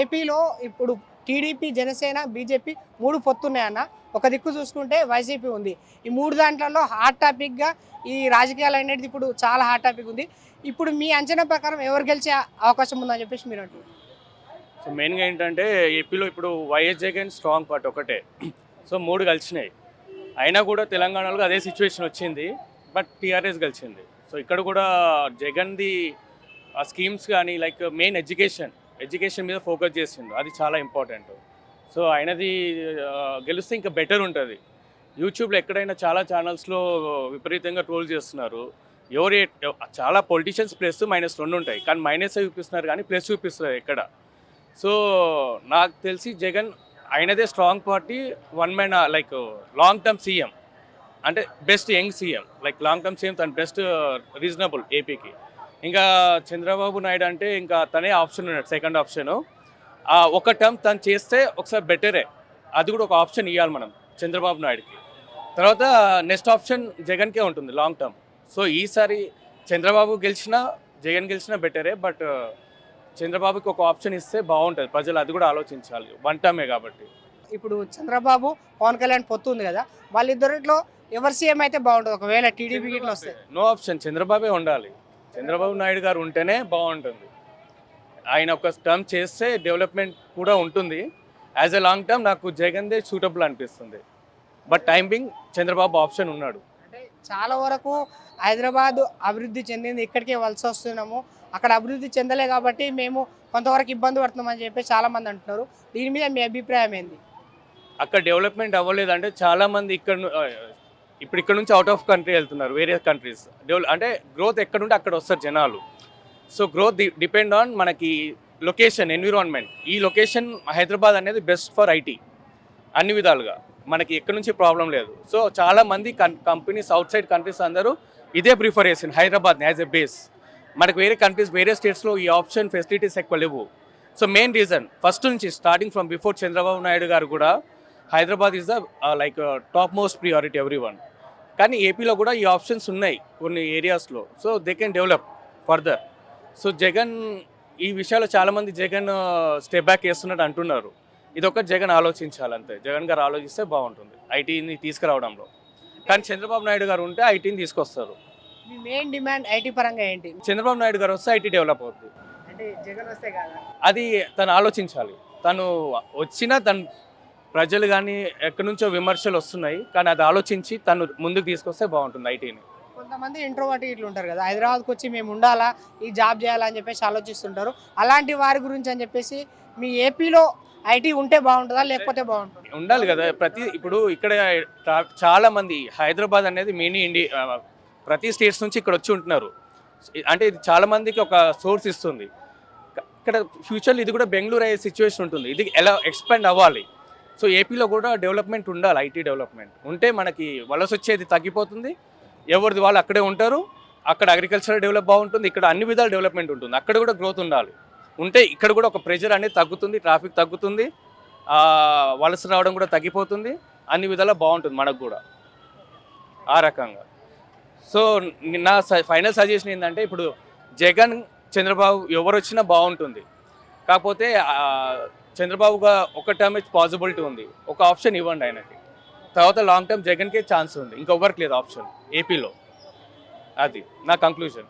ఏపీలో ఇప్పుడు TDP, Janasena, BJP 3 పొత్తున్నాయన్న. ఒక దిక్కు చూసుకుంటే వైసీపీ ఉంది. ఈ 3 దాంట్లలో హాట్ టాపిక్గా ఈ రాజకీయాలు అనేది ఇప్పుడు చాలా హాట్ టాపిక్ ఉంది. ఇప్పుడు మీ అంచనా ప్రకారం ఎవరు గెలిచే అవకాశం ఉందని చెప్పేసి మీరు అంటున్నారు? సో మెయిన్గా ఏంటంటే ఏపీలో ఇప్పుడు వైఎస్ జగన్ స్ట్రాంగ్ పార్ట్ ఒకటే. సో 3 కలిసినాయి. అయినా కూడా తెలంగాణలో అదే సిచ్యువేషన్ వచ్చింది. బట్ టీఆర్ఎస్ గెలిచింది. సో ఇక్కడ కూడా జగన్ది ఆ స్కీమ్స్ కానీ లైక్ మెయిన్ ఎడ్యుకేషన్ మీద ఫోకస్ చేసిండు. అది చాలా ఇంపార్టెంట్. సో ఆయనది గెలిస్తే ఇంకా బెటర్ ఉంటుంది. యూట్యూబ్లో ఎక్కడైనా చాలా ఛానల్స్లో విపరీతంగా ట్రోల్ చేస్తున్నారు. చాలా పొలిటీషియన్స్ ప్లస్ మైనస్ 2 ఉంటాయి, కానీ మైనస్ చూపిస్తున్నారు కానీ ప్లస్ చూపిస్తున్నారు ఎక్కడ. సో నాకు తెలిసి జగన్ ఆయనదే strong party, one man like long term CM, అంటే best young CM, like long term CM తను బెస్ట్ రీజనబుల్ ఏపీకి. ఇంకా చంద్రబాబు నాయుడు అంటే ఇంకా తనే ఆప్షన్ ఉన్నాడు, సెకండ్ ఆప్షను. ఒక టర్మ్ తను చేస్తే ఒకసారి బెటరే, అది కూడా ఒక ఆప్షన్ ఇవ్వాలి మనం చంద్రబాబు నాయుడుకి. తర్వాత నెక్స్ట్ ఆప్షన్ జగన్కే ఉంటుంది లాంగ్ టర్మ్. సో ఈసారి చంద్రబాబు గెలిచినా జగన్ గెలిచినా బెటరే, బట్ చంద్రబాబుకి ఒక ఆప్షన్ ఇస్తే బాగుంటుంది. ప్రజలు అది కూడా ఆలోచించాలి, వన్ టర్మే కాబట్టి. ఇప్పుడు చంద్రబాబు, పవన్ కళ్యాణ్ పొత్తు ఉంది కదా, వాళ్ళిద్దరిలో ఎవరు సీఎం అయితే బాగుంటుంది ఒకవేళ టీడీపీ గిట్ల వస్తే? నో ఆప్షన్, చంద్రబాబే ఉండాలి. చంద్రబాబు నాయుడు గారు ఉంటేనే బాగుంటుంది. ఆయన ఒక టర్మ్ చేస్తే డెవలప్మెంట్ కూడా ఉంటుంది. యాజ్ ఎ లాంగ్ టర్మ్ నాకు జగన్దే సూటబుల్ అనిపిస్తుంది. But time being Chandrababu option ఉన్నాడు. అంటే చాలా వరకు హైదరాబాద్ అభివృద్ధి చెందింది, ఇక్కడికే వలస వస్తున్నాము, అక్కడ అభివృద్ధి చెందలే కాబట్టి మేము కొంతవరకు ఇబ్బంది పడుతున్నామని చెప్పి చాలామంది అంటున్నారు. దీని మీద మీ అభిప్రాయం ఏంది? అక్కడ డెవలప్మెంట్ అవ్వలేదంటే చాలామంది ఇప్పుడు ఇక్కడ నుంచి అవుట్ ఆఫ్ కంట్రీ వెళ్తున్నారు, వేరే కంట్రీస్. అంటే గ్రోత్ ఎక్కడుంటే అక్కడ వస్తారు జనాలు. సో గ్రోత్ డిపెండ్ ఆన్ మనకి లొకేషన్, ఎన్విరాన్మెంట్. ఈ లొకేషన్ హైదరాబాద్ అనేది బెస్ట్ ఫర్ ఐటీ అన్ని విధాలుగా. మనకి ఎక్కడి నుంచి ప్రాబ్లం లేదు. సో చాలామంది కంపెనీస్ అవుట్ సైడ్ కంట్రీస్ అందరూ ఇదే ప్రిఫర్ చేసింది హైదరాబాద్ని యాజ్ ఎ బేస్. మనకు వేరే కంట్రీస్, వేరే స్టేట్స్లో ఈ ఆప్షన్ ఫెసిలిటీస్ ఎక్కువ లేవు. సో మెయిన్ రీజన్ ఫస్ట్ నుంచి starting from before Chandrababu Naidu గారు కూడా Hyderabad is the like top most priority everyone. కానీ ఏపీలో కూడా ఈ ఆప్షన్స్ ఉన్నాయి కొన్ని ఏరియాస్లో. So they can develop further. So Jagan ఈ విషయాల్లో చాలామంది జగన్ స్టెప్ బ్యాక్ చేస్తున్నట్టు అంటున్నారు. ఇదొకటి జగన్ ఆలోచించాలంతే. జగన్ గారు ఆలోచిస్తే బాగుంటుంది ఐటీని తీసుకురావడంలో. కానీ చంద్రబాబు నాయుడు గారు ఉంటే ఐటీని తీసుకొస్తారు. మీ మెయిన్ డిమాండ్ ఐటీ పరంగా ఏంటి? చంద్రబాబు నాయుడు గారు వస్తే ఐటీ డెవలప్ అవుతుంది. అంటే జగన్ వస్తే కదా, అది తను ఆలోచించాలి. తను వచ్చినా తను ప్రజలు కానీ ఎక్కడి నుంచో విమర్శలు వస్తున్నాయి, కానీ అది ఆలోచించి తను ముందుకు తీసుకొస్తే బాగుంటుంది ఐటీని. కొంతమంది ఇంట్రోవర్ట్ ఇట్లు ఉంటారు కదా, హైదరాబాద్కి వచ్చి మేము ఉండాలా, ఈ జాబ్ చేయాలని చెప్పేసి ఆలోచిస్తుంటారు. అలాంటి వారి గురించి అని చెప్పేసి మీ ఏపీలో ఐటీ ఉంటే బాగుంటుందా లేకపోతే బాగుంటుంది? ఉండాలి కదా. ఇప్పుడు ఇక్కడ చాలా మంది హైదరాబాద్ అనేది మినీ ఇండియా, ప్రతి స్టేట్స్ నుంచి ఇక్కడ వచ్చి ఉంటున్నారు. అంటే ఇది చాలా మందికి ఒక సోర్స్ ఇస్తుంది. ఇక్కడ ఫ్యూచర్లో ఇది కూడా బెంగళూరు అయ్యే సిచ్యువేషన్ ఉంటుంది. ఇది ఎలా ఎక్స్పాండ్ అవ్వాలి. సో ఏపీలో కూడా డెవలప్మెంట్ ఉండాలి, ఐటీ డెవలప్మెంట్ ఉంటే మనకి వలస వచ్చేది తగ్గిపోతుంది. ఎవరిది వాళ్ళు అక్కడే ఉంటారు. అక్కడ అగ్రికల్చర్ డెవలప్ బాగుంటుంది, ఇక్కడ అన్ని విధాలు డెవలప్మెంట్ ఉంటుంది. అక్కడ కూడా గ్రోత్ ఉండాలి. ఉంటే ఇక్కడ కూడా ఒక ప్రెషర్ అనేది తగ్గుతుంది, ట్రాఫిక్ తగ్గుతుంది, వలస రావడం కూడా తగ్గిపోతుంది, అన్ని విధాలా బాగుంటుంది మనకు కూడా ఆ రకంగా. సో నా ఫైనల్ సజెషన్ ఏంటంటే ఇప్పుడు జగన్, చంద్రబాబు ఎవరు వచ్చినా బాగుంటుంది. కాకపోతే చంద్రబాబుగా ఒక టర్మ్ పాసిబిలిటీ ఉంది, ఒక ఆప్షన్ ఇవ్వండి ఆయనకి. తర్వాత లాంగ్ టర్మ్ జగన్కే ఛాన్స్ ఉంది, ఇంకొకరికి లేదు ఆప్షన్ ఏపీలో. అది నా కంక్లూజన్.